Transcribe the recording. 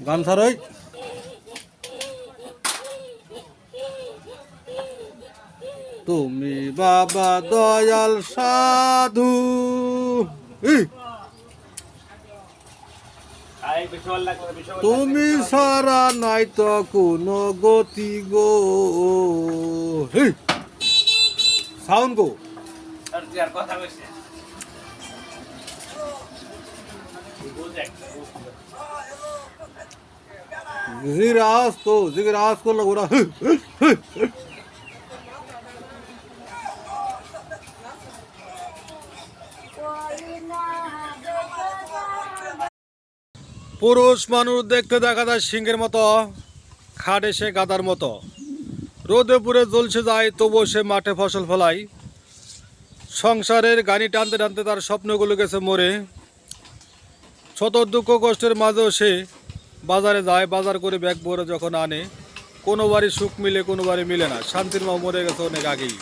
গামছারই তুমি বাবা দয়াল সাধু তুমি সারা নাই তো কোনো গতি গো সাউন্ড গো জিগির আওয়াজ করলো ওরা পুরুষ মানুষ দেখতে দেখা যায় সিংহের মতো, খাটে সে গাদার মতো, রোদে পুড়ে জ্বলছে যায় তবুও সে মাঠে ফসল ফলায়। সংসারের গানি টানতে টানতে তার স্বপ্নগুলো গেছে মরে। শত দুঃখ কষ্টের মাঝেও সে বাজারে যায়, বাজার করে ব্যাগ ভরে যখন আনে, কোনো বাড়ি সুখ মিলে কোনো বাড়ি মিলে না, শান্তির মা মরে গেছে অনেক আগেই।